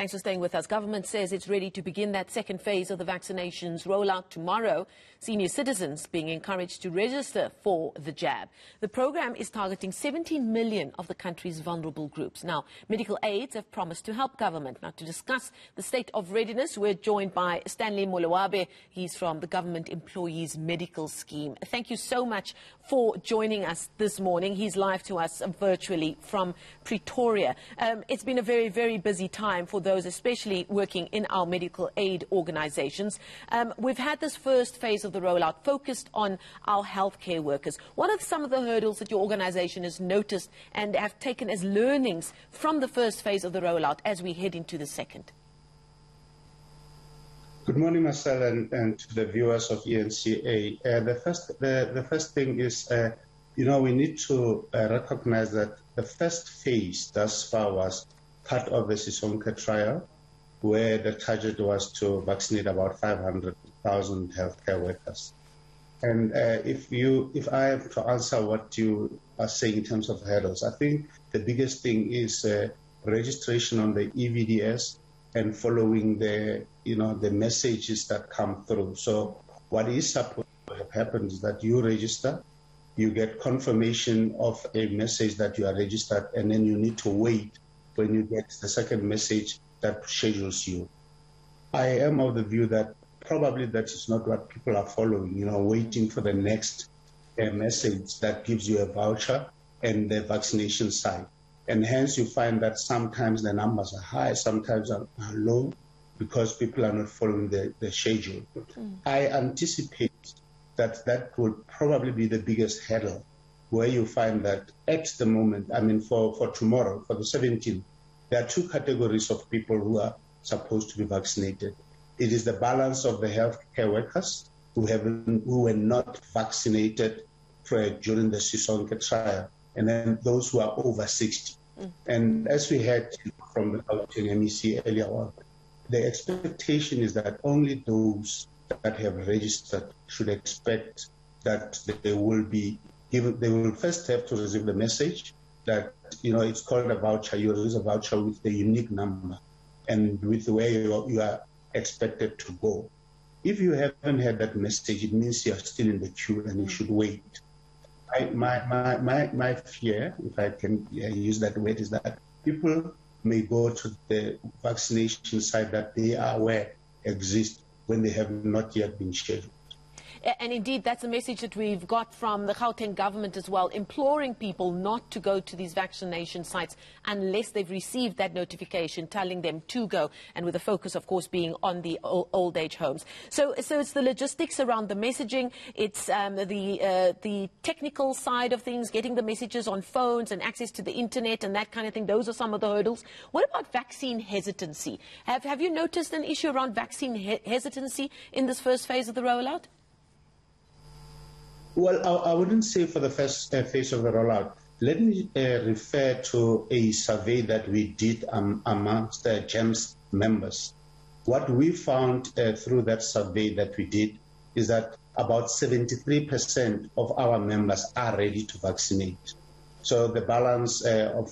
Thanks for staying with us. Government says it's ready to begin that second phase of the vaccinations rollout tomorrow. Senior citizens being encouraged to register for the jab. The program is targeting 17 million of the country's vulnerable groups. Now, medical aides have promised to help government. Now, to discuss the state of readiness, we're joined by Stanley Molowabe. He's from the Government Employees Medical Scheme. Thank you so much for joining us this morning. He's live to us virtually from Pretoria. It's been a very, very busy time for those especially working in our medical aid organizations. We've had this first phase of the rollout focused on our healthcare workers. What are some of the hurdles that your organization has noticed and have taken as learnings from the first phase of the rollout as we head into the second? Good morning, Marcel, and to the viewers of ENCA. The first thing is, we need to recognize that the first phase thus far was part of the Sisonke trial, where the target was to vaccinate about 500,000 healthcare workers. And if I have to answer what you are saying in terms of hurdles, I think the biggest thing is registration on the EVDS and following the messages that come through. So what is supposed to have happened is that you register, you get confirmation of a message that you are registered, and then you need to wait when you get the second message that schedules you. I am of the view that probably that is not what people are following, waiting for the next message that gives you a voucher and the vaccination site. And hence you find that sometimes the numbers are high, sometimes are low, because people are not following the schedule. I anticipate that will probably be the biggest hurdle, where you find that at the moment, for tomorrow, for the 17th, there are two categories of people who are supposed to be vaccinated. It is the balance of the healthcare workers who were not vaccinated during the Sisonke trial, and then those who are over 60. And as we heard from the MEC earlier on, the expectation is that only those that have registered should expect that they will be given. They will first have to receive the message that it's called a voucher. You receive a voucher with the unique number and with where you are expected to go. If you haven't had that message, it means you are still in the queue and you should wait. My fear, if I can use that word, is that people may go to the vaccination site that they are aware exists when they have not yet been scheduled. And indeed, that's a message that we've got from the Gauteng government as well, imploring people not to go to these vaccination sites unless they've received that notification telling them to go, and with the focus, of course, being on the old age homes. So it's the logistics around the messaging, it's the technical side of things, getting the messages on phones and access to the internet and that kind of thing. Those are some of the hurdles. What about vaccine hesitancy? Have you noticed an issue around vaccine hesitancy in this first phase of the rollout? Well, I wouldn't say for the first phase of the rollout. Let me refer to a survey that we did amongst the GEMS members. What we found through that survey that we did is that about 73% of our members are ready to vaccinate. So the balance of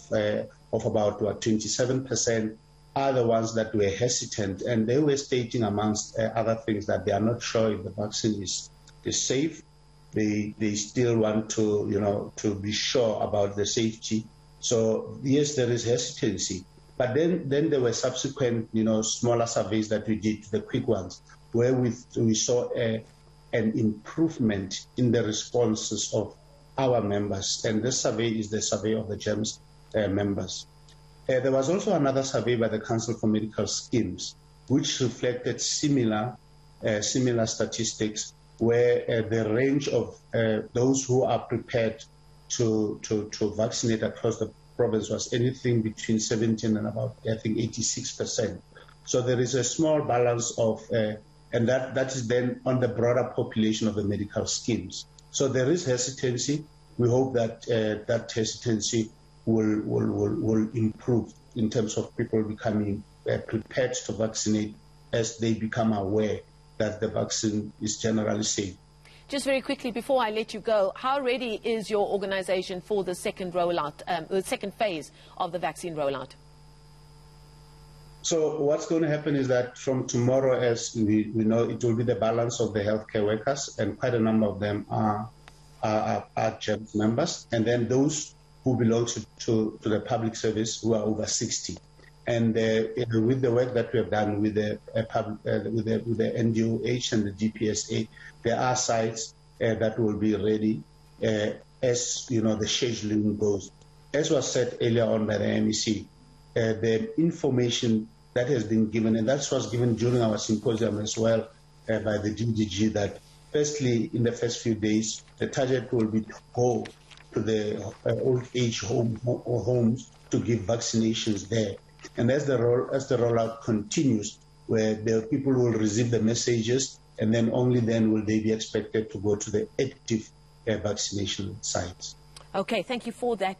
about 27% are the ones that were hesitant, and they were stating amongst other things that they are not sure if the vaccine is safe. They still want to be sure about the safety. So yes, there is hesitancy. But then there were subsequent, smaller surveys that we did, the quick ones, where we saw an improvement in the responses of our members. And this survey is the survey of the GEMS members. There was also another survey by the Council for Medical Schemes, which reflected similar statistics, where the range of those who are prepared to vaccinate across the province was anything between 17 and about, I think, 86%. So there is a small balance of, and that is then on the broader population of the medical schemes. So there is hesitancy. We hope that that hesitancy will improve in terms of people becoming prepared to vaccinate as they become aware that the vaccine is generally safe. Just very quickly, before I let you go, how ready is your organization for the second rollout, the second phase of the vaccine rollout? So what's going to happen is that from tomorrow, as we know, it will be the balance of the healthcare workers, and quite a number of them are JEBS members, and then those who belong to the public service who are over 60. And with the work that we have done with the NDOH and the DPSA, there are sites that will be ready as the scheduling goes. As was said earlier on by the MEC, the information that has been given, and that was given during our symposium as well by the DDG, that firstly, in the first few days, the target will be to go to the old age homes to give vaccinations there. And as the rollout continues, where the people will receive the messages, and then only then will they be expected to go to the active vaccination sites. Okay, thank you for that.